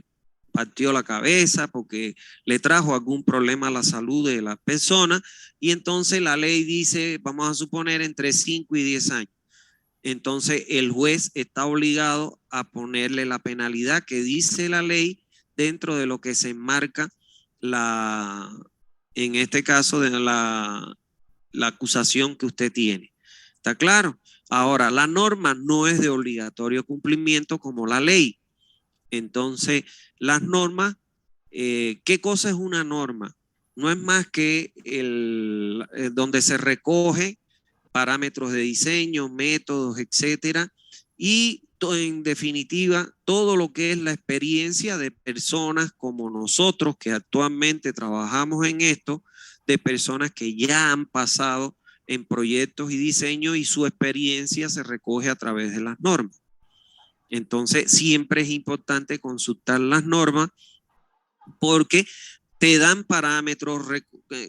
partió la cabeza, porque le trajo algún problema a la salud de la persona, y entonces la ley dice, vamos a suponer, entre 5 y 10 años. Entonces el juez está obligado a ponerle la penalidad que dice la ley dentro de lo que se enmarca en este caso, de la acusación que usted tiene. ¿Está claro? Ahora, la norma no es de obligatorio cumplimiento como la ley. Entonces, las normas, ¿qué cosa es una norma? No es más que donde se recoge parámetros de diseño, métodos, etcétera, y en definitiva, todo lo que es la experiencia de personas como nosotros que actualmente trabajamos en esto, de personas que ya han pasado en proyectos y diseño y su experiencia se recoge a través de las normas. Entonces, siempre es importante consultar las normas porque te dan parámetros,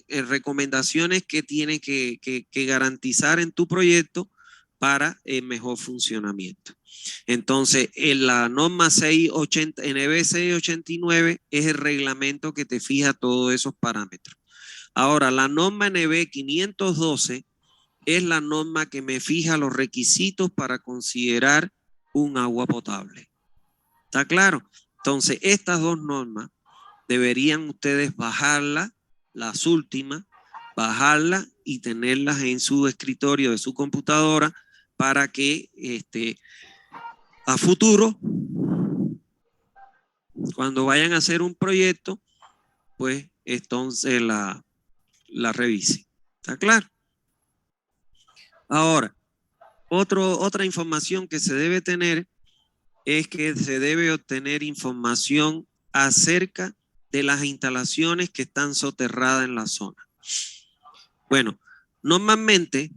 recomendaciones que tienes que garantizar en tu proyecto para el mejor funcionamiento. Entonces, en la norma 680, NB 689 es el reglamento que te fija todos esos parámetros. Ahora, la norma NB 512 es la norma que me fija los requisitos para considerar un agua potable. ¿Está claro? Entonces, estas dos normas deberían ustedes bajarlas, las últimas, bajarlas y tenerlas en su escritorio de su computadora para que a futuro, cuando vayan a hacer un proyecto, pues entonces la revisen. ¿Está claro? Ahora, otra información que se debe tener es que se debe obtener información acerca de las instalaciones que están soterradas en la zona. Bueno, normalmente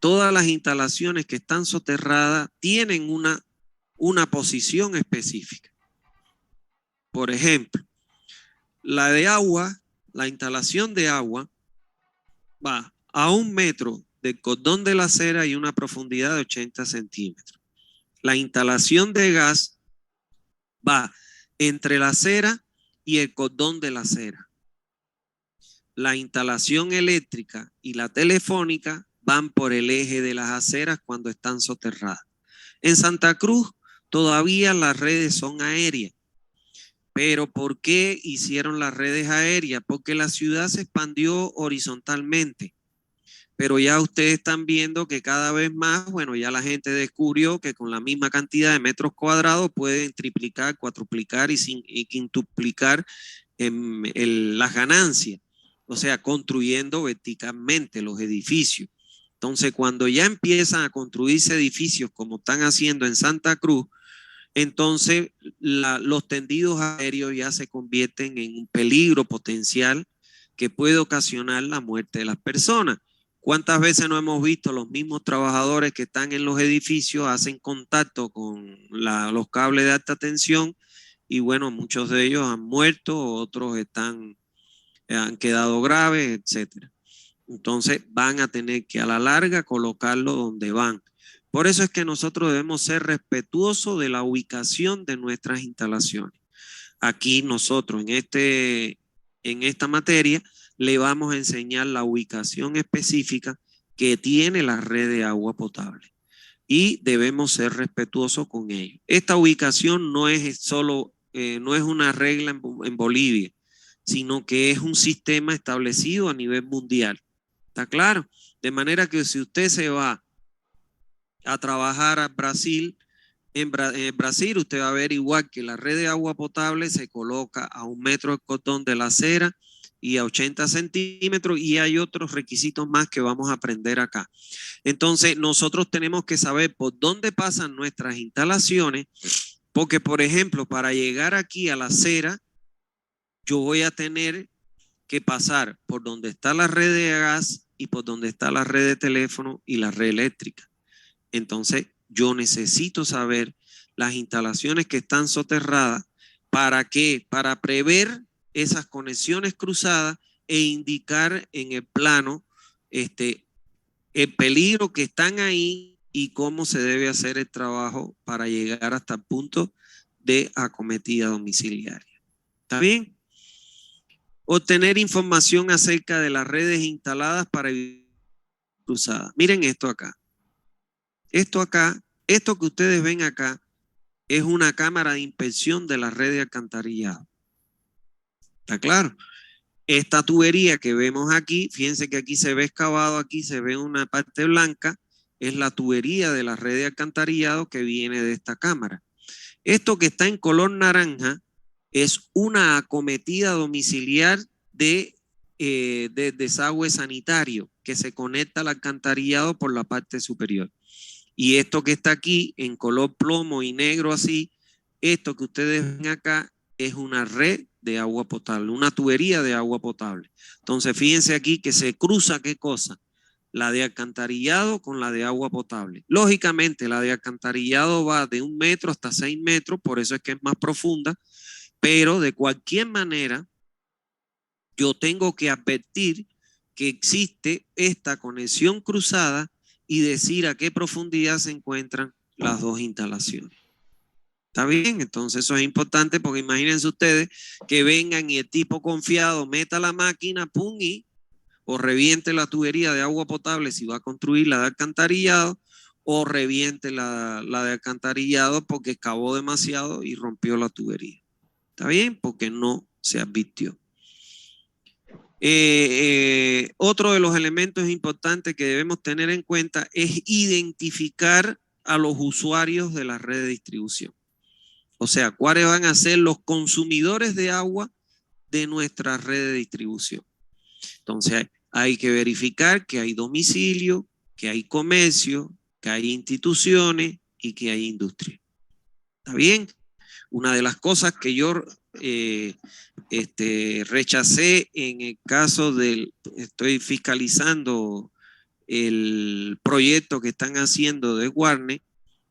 todas las instalaciones que están soterradas tienen una posición específica. Por ejemplo, la de agua, la instalación de agua va a 1 metro del cordón de la acera y una profundidad de 80 centímetros. La instalación de gas va entre la acera y el cordón de la acera. La instalación eléctrica y la telefónica van por el eje de las aceras cuando están soterradas. En Santa Cruz todavía las redes son aéreas. Pero ¿por qué hicieron las redes aéreas? Porque la ciudad se expandió horizontalmente. pero ya ustedes están viendo que cada vez más, bueno, ya la gente descubrió que con la misma cantidad de metros cuadrados pueden triplicar, cuatruplicar y quintuplicar las ganancias, o sea, construyendo verticalmente los edificios. Entonces, cuando ya empiezan a construirse edificios como están haciendo en Santa Cruz, entonces los tendidos aéreos ya se convierten en un peligro potencial que puede ocasionar la muerte de las personas. ¿Cuántas veces no hemos visto los mismos trabajadores que están en los edificios, hacen contacto con los cables de alta tensión y bueno, muchos de ellos han muerto, otros han quedado graves, etcétera? Entonces van a tener que a la larga colocarlo donde van. Por eso es que nosotros debemos ser respetuosos de la ubicación de nuestras instalaciones. Aquí nosotros en esta materia le vamos a enseñar la ubicación específica que tiene la red de agua potable y debemos ser respetuosos con ello. Esta ubicación no es solo, no es una regla en Bolivia, sino que es un sistema establecido a nivel mundial. ¿Está claro? De manera que si usted se va a trabajar a Brasil, en Brasil usted va a ver igual que la red de agua potable se coloca a 1 metro de cordón de la acera y a 80 centímetros y hay otros requisitos más que vamos a aprender acá. Entonces nosotros tenemos que saber por dónde pasan nuestras instalaciones, porque por ejemplo para llegar aquí a la acera yo voy a tener que pasar por donde está la red de gas y por donde está la red de teléfono y la red eléctrica. Entonces, yo necesito saber las instalaciones que están soterradas. ¿Para qué? Para prever esas conexiones cruzadas e indicar en el plano el peligro que están ahí y cómo se debe hacer el trabajo para llegar hasta el punto de acometida domiciliaria. ¿Está bien? Obtener información acerca de las redes instaladas para evitar cruzadas. Miren esto acá. Esto que ustedes ven acá, es una cámara de inspección de la red de alcantarillado. ¿Está claro? Esta tubería que vemos aquí, fíjense que aquí se ve excavado, aquí se ve una parte blanca, es la tubería de la red de alcantarillado que viene de esta cámara. Esto que está en color naranja es una acometida domiciliar de desagüe sanitario que se conecta al alcantarillado por la parte superior. Y esto que está aquí en color plomo y negro así, esto que ustedes ven acá es una red de agua potable, una tubería de agua potable. Entonces fíjense aquí que se cruza ¿qué cosa? La de alcantarillado con la de agua potable. Lógicamente la de alcantarillado va de 1 metro hasta 6 metros, por eso es que es más profunda, pero de cualquier manera yo tengo que advertir que existe esta conexión cruzada y decir a qué profundidad se encuentran las dos instalaciones. ¿Está bien? Entonces eso es importante porque imagínense ustedes que vengan y el tipo confiado meta la máquina, pum, o reviente la tubería de agua potable si va a construir la de alcantarillado, o reviente la de alcantarillado porque excavó demasiado y rompió la tubería. ¿Está bien? Porque no se advirtió. Otro de los elementos importantes que debemos tener en cuenta es identificar a los usuarios de la red de distribución. O sea, cuáles van a ser los consumidores de agua de nuestra red de distribución. Entonces, hay que verificar que hay domicilio, que hay comercio, que hay instituciones y que hay industria. ¿Está bien? Una de las cosas que yo rechacé en el caso estoy fiscalizando el proyecto que están haciendo de Warner,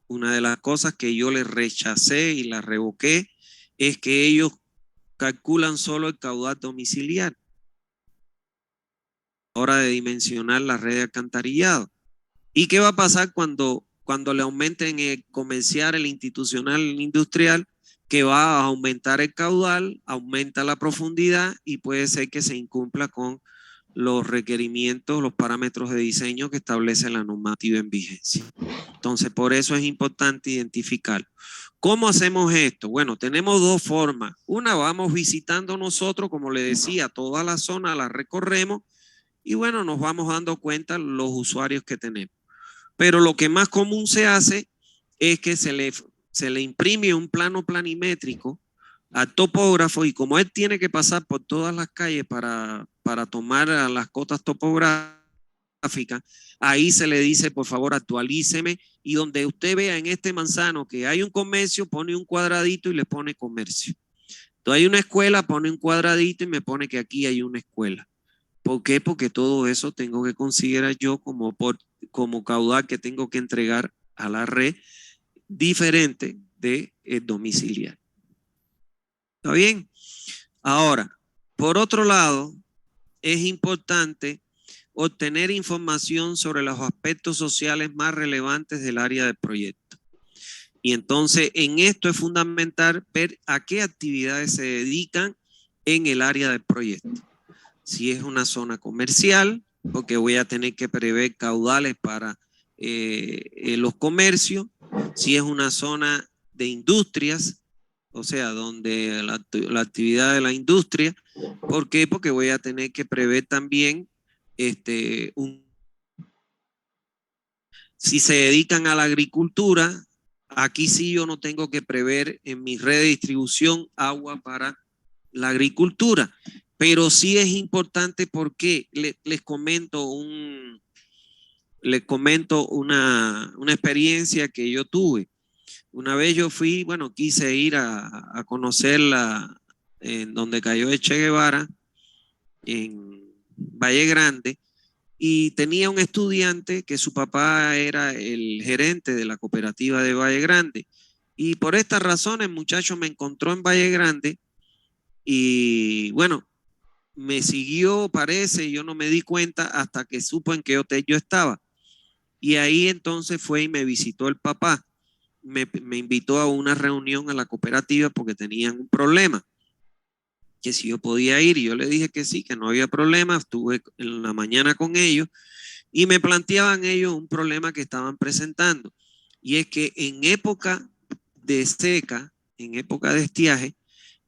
una de las cosas que yo les rechacé y la revoqué es que ellos calculan solo el caudal domiciliar a la hora de dimensionar la red de alcantarillado. ¿Y qué va a pasar cuando le aumenten el comercial, el institucional, el industrial? Que va a aumentar el caudal, aumenta la profundidad y puede ser que se incumpla con los requerimientos, los parámetros de diseño que establece la normativa en vigencia. Entonces, por eso es importante identificarlo. ¿Cómo hacemos esto? Bueno, tenemos dos formas. Una, vamos visitando nosotros, como le decía, toda la zona la recorremos y bueno, nos vamos dando cuenta los usuarios que tenemos. Pero lo que más común se hace es que se le imprime un plano planimétrico al topógrafo, y como él tiene que pasar por todas las calles para tomar las cotas topográficas, ahí se le dice, por favor, actualíceme, y donde usted vea en este manzano que hay un comercio, pone un cuadradito y le pone comercio. Entonces hay una escuela, pone un cuadradito y me pone que aquí hay una escuela. ¿Por qué? Porque todo eso tengo que considerar yo como caudal que tengo que entregar a la red, diferente de domiciliar. ¿Está bien? Ahora, por otro lado, es importante obtener información sobre los aspectos sociales más relevantes del área del proyecto. Y entonces en esto es fundamental ver a qué actividades se dedican en el área del proyecto. Si es una zona comercial, porque voy a tener que prever caudales para los comercios. Si es una zona de industrias, o sea, donde la actividad de la industria. ¿Por qué? Porque voy a tener que prever también si se dedican a la agricultura, aquí sí yo no tengo que prever en mi red de distribución agua para la agricultura, pero sí es importante porque les comento una experiencia que yo tuve. Una vez yo fui, bueno, quise ir a conocerla en donde cayó el Che Guevara, en Valle Grande, y tenía un estudiante que su papá era el gerente de la cooperativa de Valle Grande. Y por estas razones, el muchacho me encontró en Valle Grande y bueno, me siguió, parece, yo no me di cuenta hasta que supo en qué hotel yo estaba. Y ahí entonces fue y me visitó el papá. Me invitó a una reunión a la cooperativa porque tenían un problema, que si yo podía ir, y yo le dije que sí, que no había problema. Estuve en la mañana con ellos y me planteaban ellos un problema que estaban presentando, y es que en época de seca, en época de estiaje,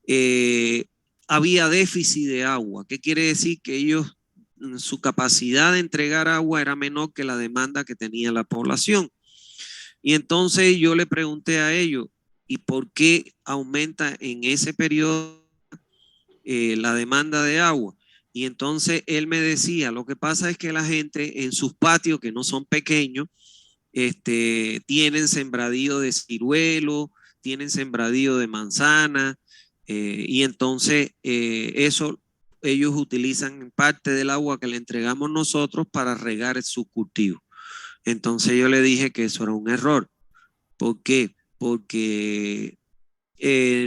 eh, había déficit de agua. ¿Qué quiere decir? Que ellos, su capacidad de entregar agua era menor que la demanda que tenía la población. Y entonces yo le pregunté a ellos, ¿y por qué aumenta en ese periodo la demanda de agua? Y entonces él me decía, lo que pasa es que la gente en sus patios, que no son pequeños, tienen sembradío de ciruelo, tienen sembradío de manzana, y entonces eso ellos utilizan parte del agua que le entregamos nosotros para regar su cultivo. Entonces yo le dije que eso era un error. ¿Por qué? Porque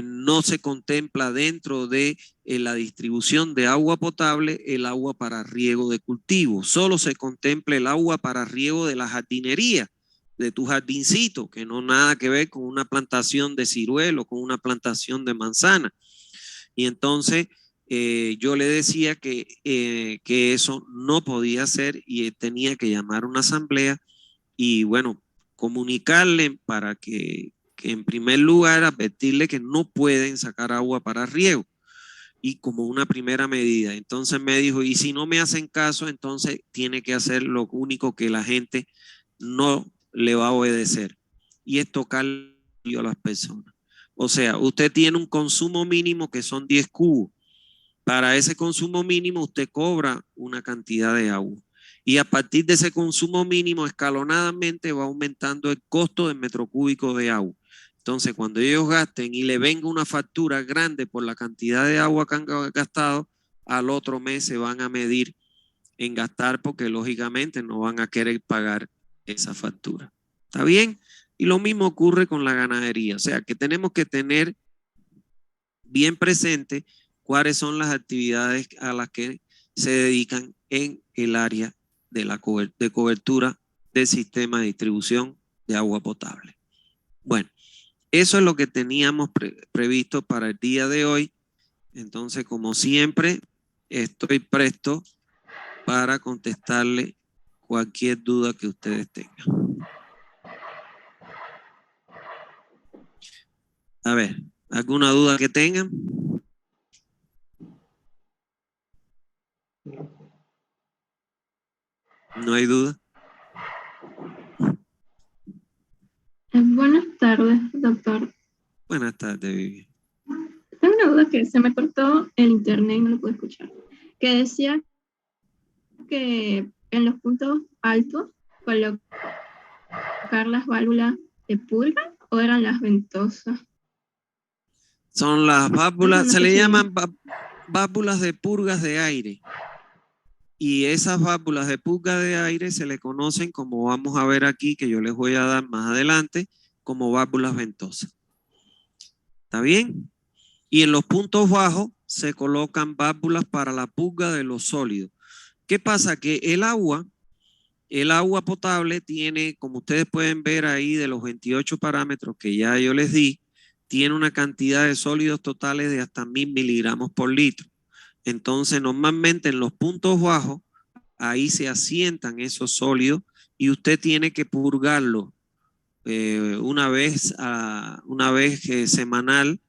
no se contempla dentro de la distribución de agua potable el agua para riego de cultivos. Solo se contempla el agua para riego de la jardinería, de tu jardincito, que no nada que ver con una plantación de ciruelo, con una plantación de manzana. Y entonces yo le decía que eso no podía ser y tenía que llamar una asamblea y bueno, comunicarle para que en primer lugar advertirle que no pueden sacar agua para riego, y como una primera medida. Entonces me dijo, y si no me hacen caso, entonces tiene que hacer lo único que la gente no le va a obedecer, y es tocarle a las personas. O sea, usted tiene un consumo mínimo que son 10 cubos. Para ese consumo mínimo usted cobra una cantidad de agua. Y a partir de ese consumo mínimo, escalonadamente va aumentando el costo del metro cúbico de agua. Entonces, cuando ellos gasten y le venga una factura grande por la cantidad de agua que han gastado, al otro mes se van a medir en gastar porque lógicamente no van a querer pagar esa factura. ¿Está bien? Y lo mismo ocurre con la ganadería. O sea, que tenemos que tener bien presente cuáles son las actividades a las que se dedican en el área de la cobertura del sistema de distribución de agua potable. Bueno, eso es lo que teníamos previsto para el día de hoy. Entonces, como siempre, estoy presto para contestarle cualquier duda que ustedes tengan. A ver, ¿alguna duda que tengan? No hay duda. Buenas tardes, doctor. Buenas tardes, Vivi. Tengo una duda que se me cortó el internet y no lo puedo escuchar. Que decía que en los puntos altos colocar las válvulas de purga o eran las ventosas. Son las válvulas, No se sé le si- llaman válvulas de purgas de aire. Y esas válvulas de purga de aire se le conocen, como vamos a ver aquí, que yo les voy a dar más adelante, como válvulas ventosas. ¿Está bien? Y en los puntos bajos se colocan válvulas para la purga de los sólidos. ¿Qué pasa? Que el agua potable tiene, como ustedes pueden ver ahí de los 28 parámetros que ya yo les di, tiene una cantidad de sólidos totales de hasta 1000 miligramos por litro. Entonces, normalmente en los puntos bajos, ahí se asientan esos sólidos y usted tiene que purgarlo una vez semanal,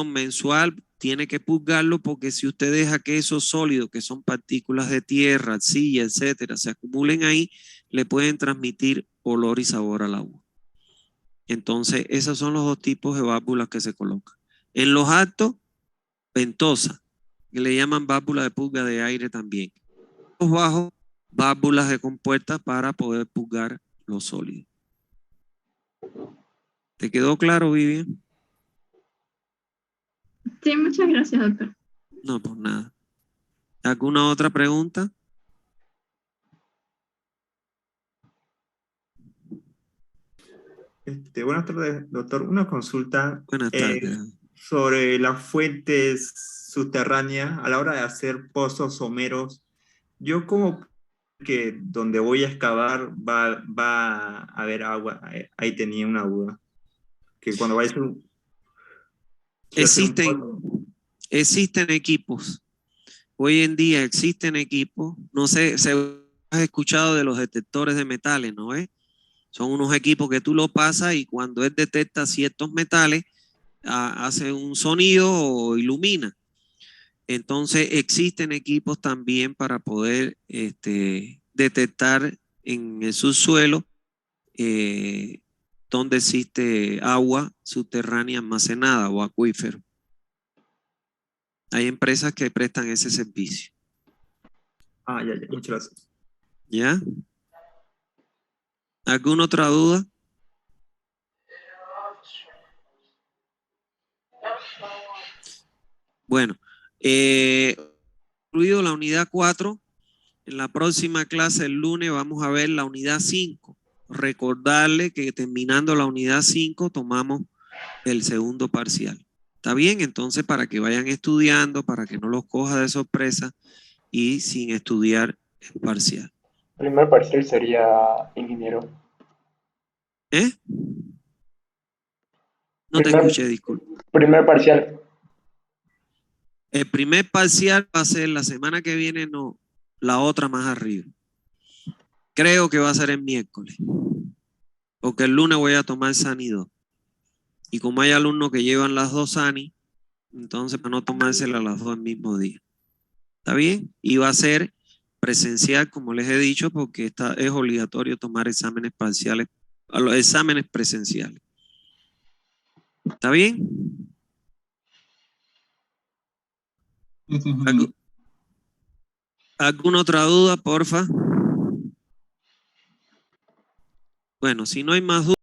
mensual, tiene que purgarlo, porque si usted deja que esos sólidos, que son partículas de tierra, arcilla, etcétera, se acumulen ahí, le pueden transmitir olor y sabor al agua. Entonces, esos son los dos tipos de válvulas que se colocan. En los altos, ventosa, que le llaman válvula de purga de aire también. En los bajos, válvulas de compuerta para poder purgar los sólidos. ¿Te quedó claro, Vivian? Sí, muchas gracias, doctor. No, pues nada. ¿Alguna otra pregunta? Buenas tardes, doctor. Una consulta Buenas tardes. sobre las fuentes subterráneas a la hora de hacer pozos someros. Yo como que donde voy a excavar va a haber agua. Ahí tenía una duda. Que cuando vaya a hacer un... Existen equipos. Hoy en día existen equipos. No sé, se has escuchado de los detectores de metales, ¿no es? Son unos equipos que tú lo pasas y cuando él detecta ciertos metales, hace un sonido o ilumina. Entonces existen equipos también para poder detectar en el subsuelo donde existe agua subterránea almacenada o acuífero. Hay empresas que prestan ese servicio. Ya. Muchas gracias. ¿Ya? ¿Alguna otra duda? Bueno, incluido la unidad 4, en la próxima clase el lunes vamos a ver la unidad 5. Recordarle que terminando la unidad 5 tomamos el segundo parcial. ¿Está bien? Entonces, para que vayan estudiando, para que no los coja de sorpresa y sin estudiar el parcial. Primer parcial sería ingeniero. ¿Eh? No te escuché, disculpa. Primer parcial. El primer parcial va a ser la semana que viene, no, la otra más arriba. Creo que va a ser el miércoles. Porque el lunes voy a tomar SANI 2. Y como hay alumnos que llevan las dos SANI, entonces para no tomárselas las dos el mismo día. ¿Está bien? Y va a ser presencial, como les he dicho, porque es obligatorio tomar exámenes parciales, a los exámenes presenciales. ¿Está bien? ¿Alguna otra duda, porfa? Bueno, si no hay más dudas.